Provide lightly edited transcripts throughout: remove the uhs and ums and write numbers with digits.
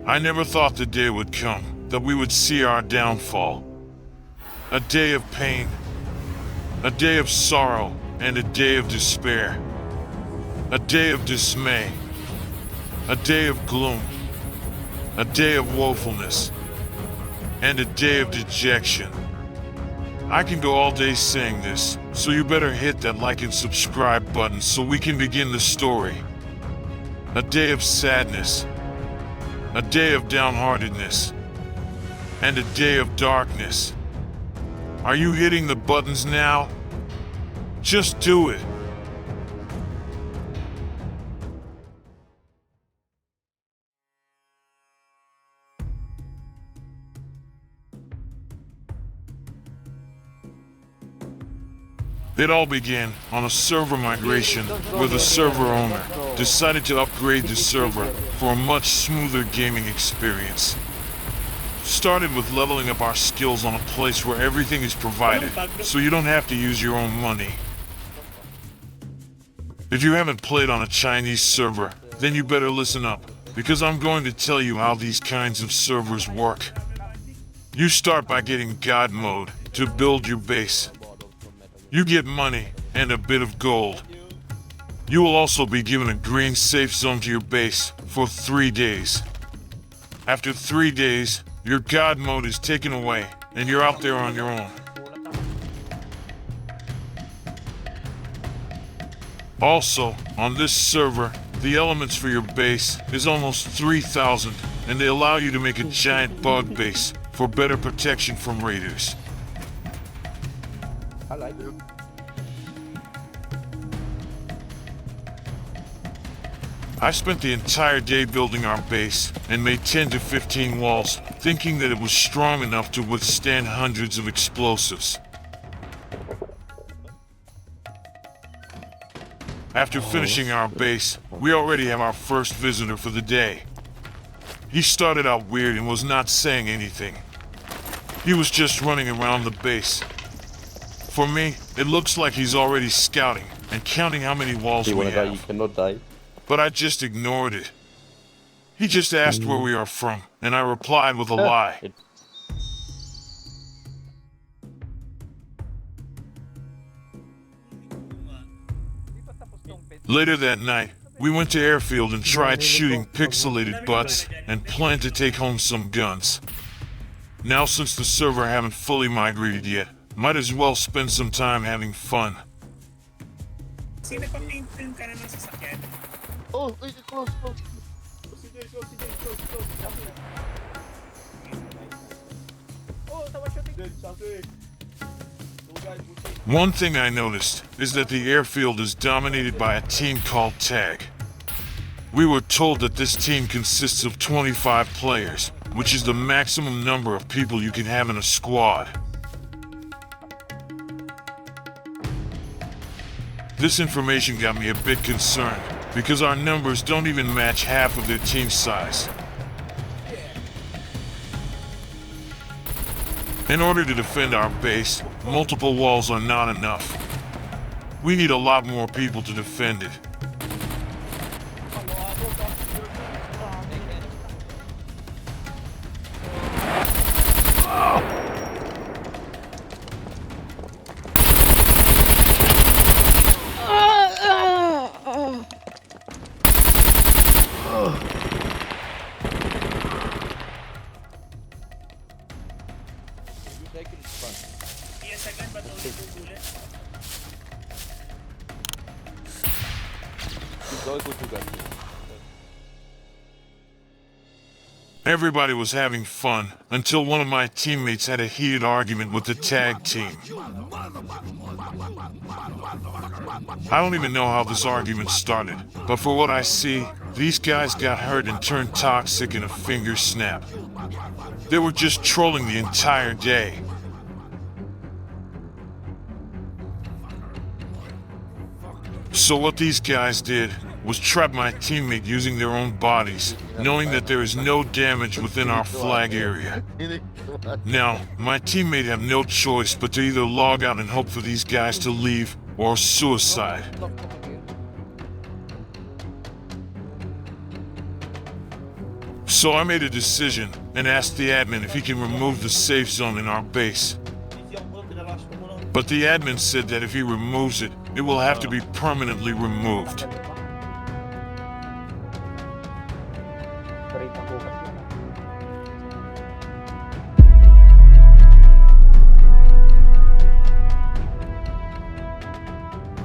I never thought the day would come that we would see our downfall. A day of pain, a day of sorrow, and a day of despair. A day of dismay, a day of gloom, a day of woefulness, and a day of dejection. I can go all day saying this, so you better hit that like and subscribe button so we can begin the story. A day of sadness, a day of downheartedness, and a day of darkness. Are you hitting the buttons now? Just do it. It all began on a server migration where the server owner decided to upgrade the server for a much smoother gaming experience. Started with leveling up our skills on a place where everything is provided, so you don't have to use your own money. If you haven't played on a Chinese server, then you better listen up, because I'm going to tell you how these kinds of servers work. You start by getting God mode to build your base. You get money and a bit of gold. You will also be given a green safe zone to your base for 3 days. After 3 days, your God mode is taken away and you're out there on your own. Also, on this server, the elements for your base is almost 3,000 and they allow you to make a giant bug base for better protection from raiders. I like it. I spent the entire day building our base and made 10 to 15 walls, thinking that it was strong enough to withstand hundreds of explosives. After finishing our base, we already have our first visitor for the day. He started out weird and was not saying anything. He was just running around the base. For me, it looks like he's already scouting and counting how many walls we have. You cannot die. But I just ignored it. He just asked where we are from, and I replied with a lie. Later that night, we went to airfield and tried shooting pixelated butts and planned to take home some guns. Now since the server haven't fully migrated yet, might as well spend some time having fun. Oh, wait, close. One thing I noticed is that the airfield is dominated by a team called Tag. We were told that this team consists of 25 players, which is the maximum number of people you can have in a squad. This information got me a bit concerned, because our numbers don't even match half of their team size. In order to defend our base, multiple walls are not enough. We need a lot more people to defend it. Everybody was having fun until one of my teammates had a heated argument with the tag team. I don't even know how this argument started, but for what I see, these guys got hurt and turned toxic in a finger snap. They were just trolling the entire day. So what these guys did was trap my teammate using their own bodies, knowing that there is no damage within our flag area. Now, my teammate have no choice but to either log out and hope for these guys to leave, or suicide. So I made a decision and asked the admin if he can remove the safe zone in our base. But the admin said that if he removes it, it will have to be permanently removed.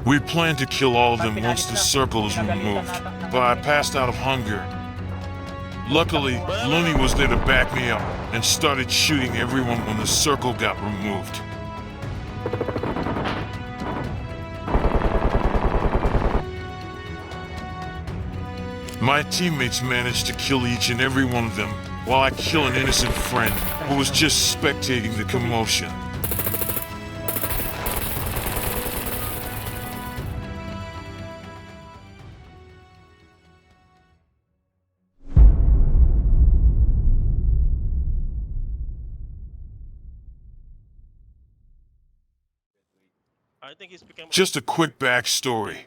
We planned to kill all of them once the circle is removed, but I passed out of hunger. Luckily, Looney was there to back me up and started shooting everyone when the circle got removed. My teammates managed to kill each and every one of them, while I kill an innocent friend who was just spectating the commotion. Just a quick backstory.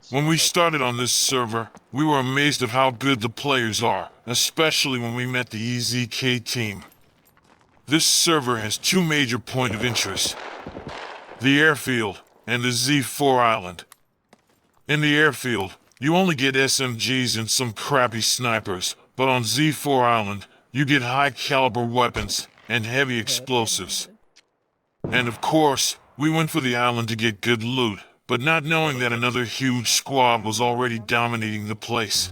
When we started on this server, we were amazed at how good the players are, especially when we met the EZK team. This server has two major points of interest: the airfield and the Z4 island. In the airfield, you only get SMGs and some crappy snipers, but on Z4 island, you get high caliber weapons and heavy explosives. And of course, we went for the island to get good loot, but not knowing that another huge squad was already dominating the place.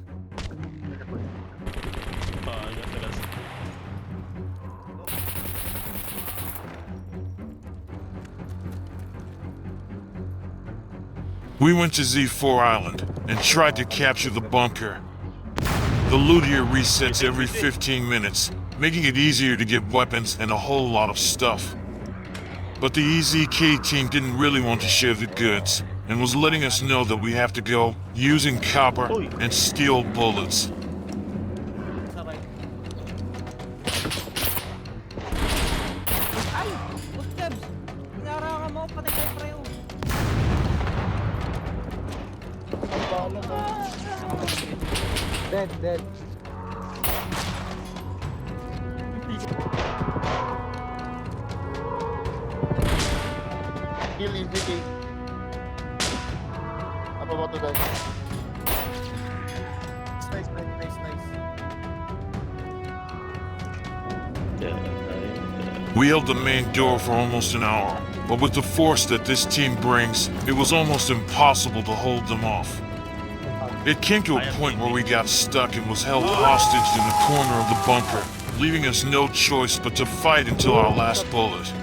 We went to Z4 Island and tried to capture the bunker. The loot here resets every 15 minutes, making it easier to get weapons and a whole lot of stuff. But the EZK team didn't really want to share the goods, and was letting us know that we have to go using copper and steel bullets. Dead. Kill EZK. I'm about to die. Nice. We held the main door for almost an hour, but with the force that this team brings, it was almost impossible to hold them off. It came to a point where we got stuck and was held hostage in the corner of the bunker, leaving us no choice but to fight until our last bullet.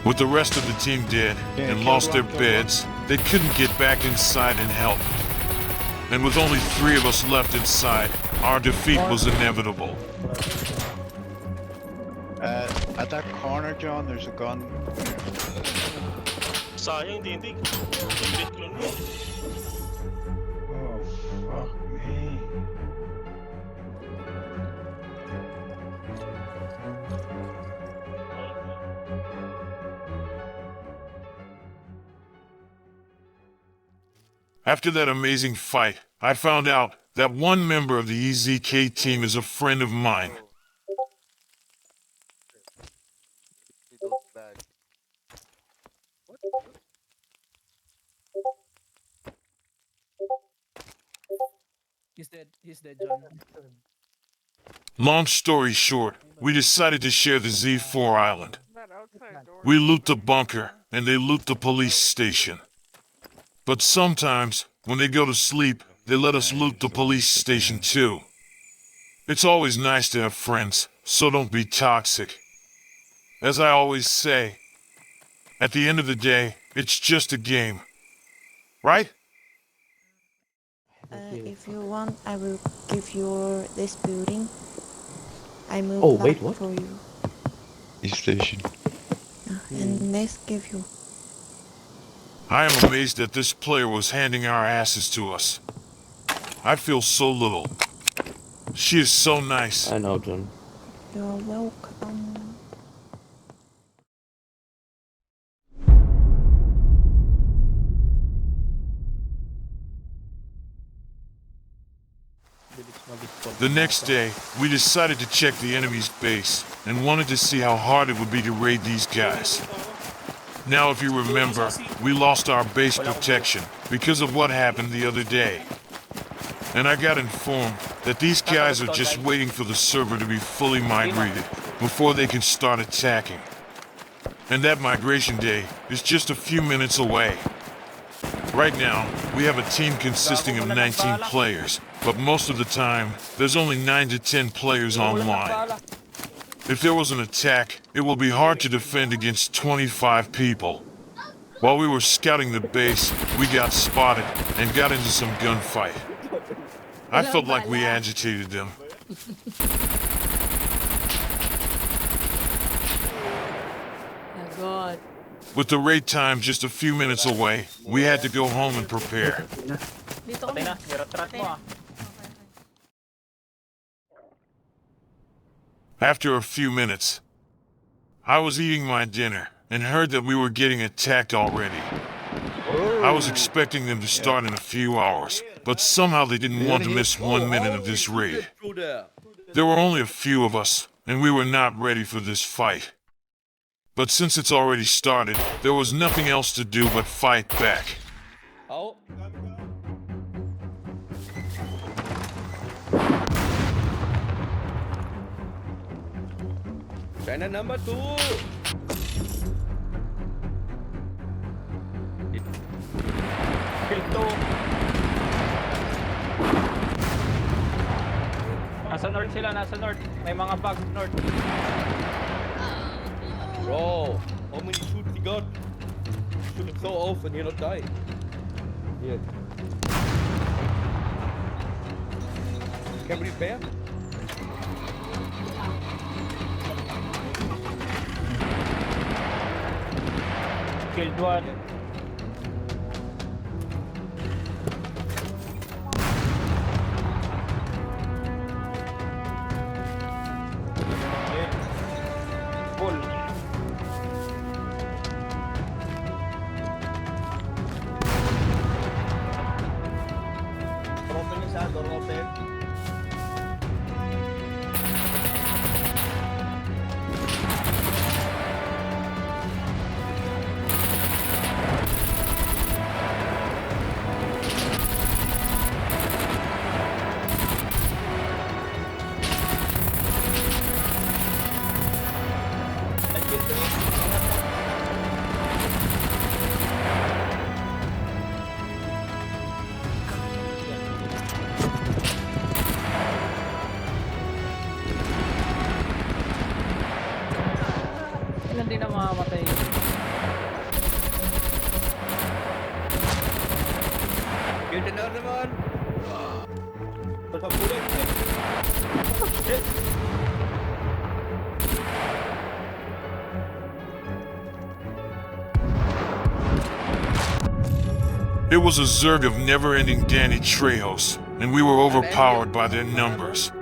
With the rest of the team dead and lost their beds, they couldn't get back inside and help. And with only 3 of us left inside, our defeat was inevitable. At that corner, John, there's a gun. Sayang, hindi. Oh, fuck me. After that amazing fight, I found out that one member of the EZK team is a friend of mine. He's dead, John. Long story short, we decided to share the Z4 island. We loot the bunker, and they loot the police station. But sometimes, when they go to sleep, they let us loot the police station too. It's always nice to have friends, so don't be toxic. As I always say, at the end of the day, it's just a game. Right? If you want, I will give you this building. I moved Oh, wait, that what? for you. Police station. And let's give you. I am amazed that this player was handing our asses to us. I feel so little. She is so nice. I know, John. You're welcome. The next day, we decided to check the enemy's base and wanted to see how hard it would be to raid these guys. Now, if you remember, we lost our base protection because of what happened the other day. And I got informed that these guys are just waiting for the server to be fully migrated before they can start attacking. And that migration day is just a few minutes away. Right now, we have a team consisting of 19 players, but most of the time, there's only 9 to 10 players online. If there was an attack, it will be hard to defend against 25 people. While we were scouting the base, we got spotted and got into some gunfight. I felt like we agitated them. My God. With the raid time just a few minutes away, we had to go home and prepare. Dito Patay kami. na, niratrat mo ah. After a few minutes, I was eating my dinner and heard that we were getting attacked already. I was expecting them to start in a few hours, but somehow they didn't want to miss 1 minute of this raid. There were only a few of us, and we were not ready for this fight. But since it's already started, there was nothing else to do but fight back. China number 2. Field 2. Nasa north sila, nasa north. May mga bugs north. Bro, how many shoots he got? Shoot him so off and he'll not die. Here. Can we repair? Killed one. Full. Door open isa, door open. Ilan din ang mamamatay. Get another one. Bullet. It was a Zerg of never-ending Danny Trejos, and we were overpowered by their numbers.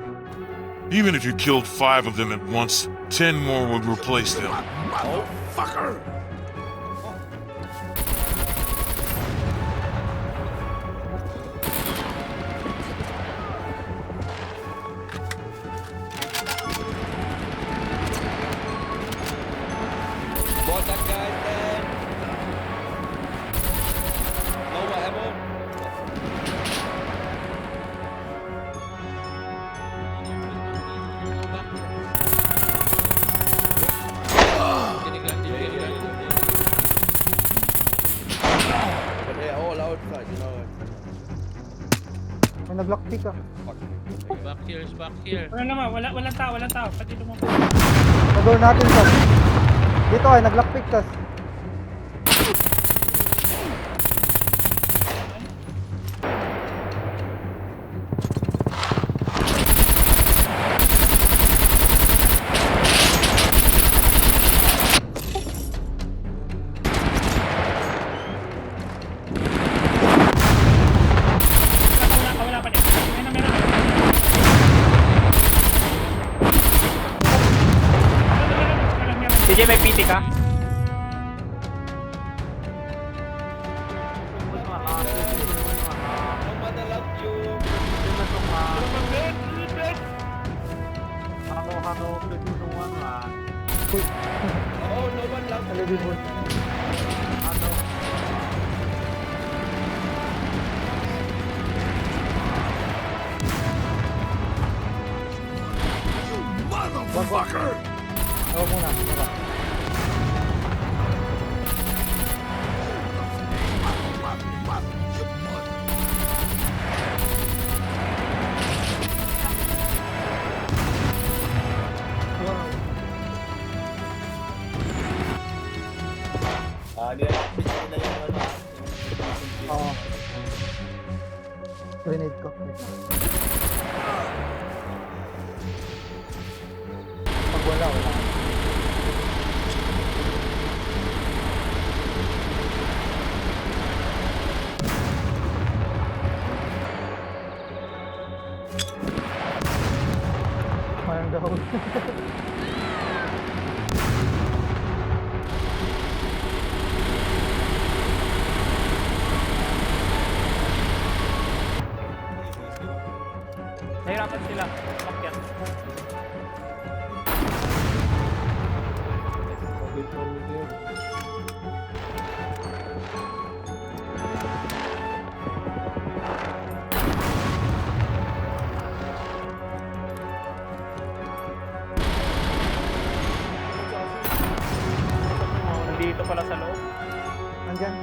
Even if you killed 5 of them at once, 10 more would replace them. Oh, fucker. Bought that guy dead. No more ammo. But they're all outside, you know. May nag-block pick ah. Back here. Wala naman, walang tao. Pati lumabas. Nag-door natin sa. Dito ay nag-block pick tas. Wala pa din. Meron. CJ, may PT ka? No matter love you. Oh, no one left. Oo muna. Baba. Oo. Grenade ko. Pag wala, wala. Mayroon daw. Nahirapan sila. Makyat. Nandito pala sa loob. Nandyan.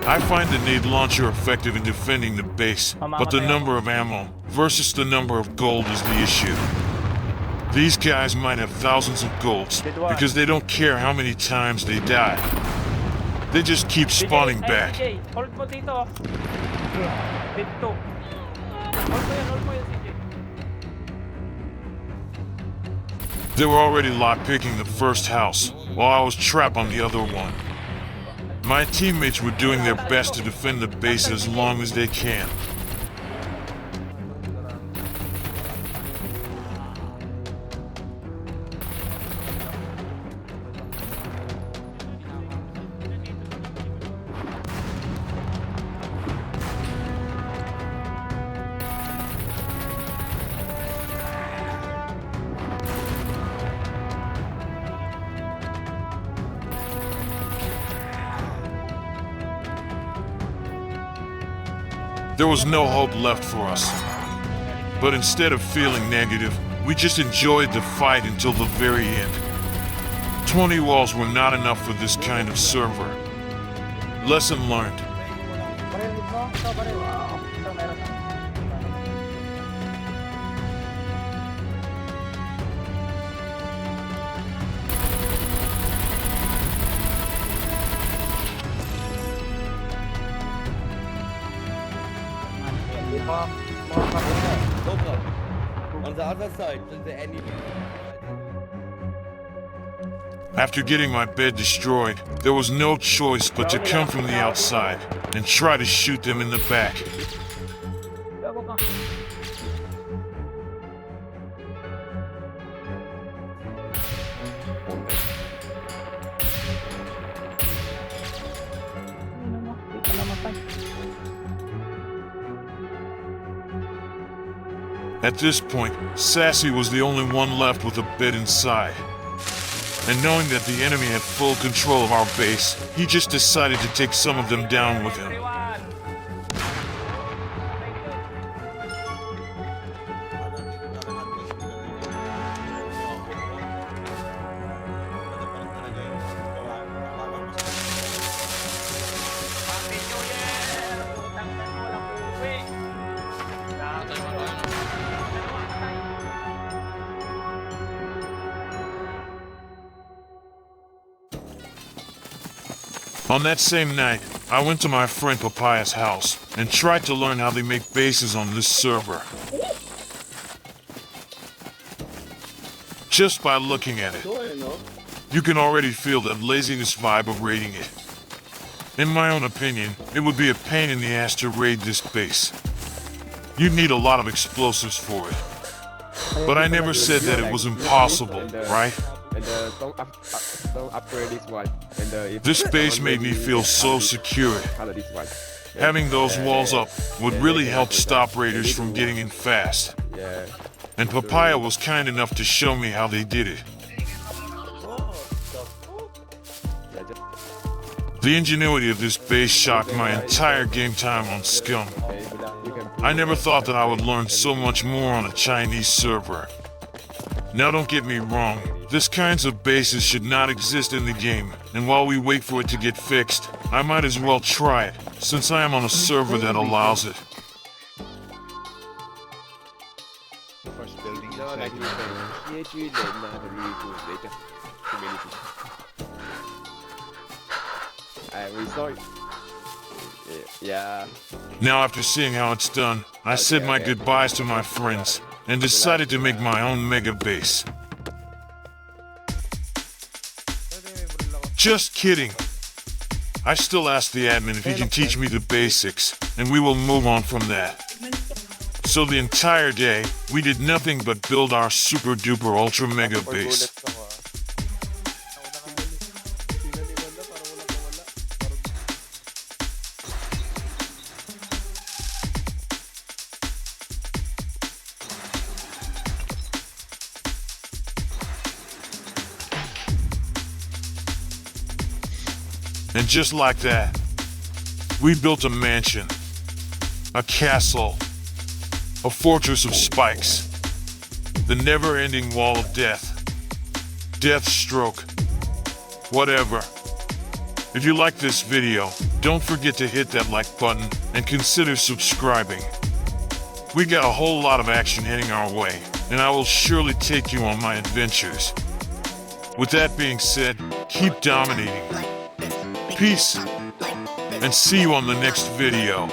I find the nade launcher effective in defending the base, but the number of ammo versus the number of gold is the issue. These guys might have thousands of golds because they don't care how many times they die. They just keep spawning back. CJ, hold mo dito. Dito. Hold mo yan, CJ. They were already lockpicking the first house, while I was trapped on the other one. My teammates were doing their best to defend the base as long as they can. There was no hope left for us. But instead of feeling negative, we just enjoyed the fight until the very end. 20 walls were not enough for this kind of server. Lesson learned. Baril mo. Ito, baril. Ito, meron na. On the other side, the enemy. After getting my bed destroyed, there was no choice but to come from the outside and try to shoot them in the back. Gago ka. Ano mo? Di ka namatay. At this point, Sassy was the only one left with a bed inside. And knowing that the enemy had full control of our base, he just decided to take some of them down with him. Everyone. Happy New Year! Utang na walang uwi. Patay mo ba? On that same night, I went to my friend Papaya's house and tried to learn how they make bases on this server. Just by looking at it, you can already feel that laziness vibe of raiding it. In my own opinion, it would be a pain in the ass to raid this base. You'd need a lot of explosives for it. But I never said that it was impossible, right? Don't upgrade this one. And This base made me feel so secure. this one. Having those walls up would really help stop raiders from getting in fast. Yeah. and Papaya was kind enough to show me how they did it. The ingenuity of this base shocked my entire game time on Scum. I never thought that I would learn so much more on a Chinese server. Now don't get me wrong, this kinds of bases should not exist in the game, and while we wait for it to get fixed, I might as well try it, since I am on a server that allows it. First building No, like inside. PhD then really good later. Community. We saw it. Yeah. Now after seeing how it's done, I said my goodbyes to my friends, and decided to make my own mega base. Just kidding. I still ask the admin if he can teach me the basics, and we will move on from that. So the entire day, we did nothing but build our super duper ultra mega base. And just like that, we built a mansion, a castle, a fortress of spikes, the never-ending wall of death, Deathstroke, whatever. If you like this video, don't forget to hit that like button and consider subscribing. We got a whole lot of action heading our way, and I will surely take you on my adventures. With that being said, keep dominating. Peace, and see you on the next video.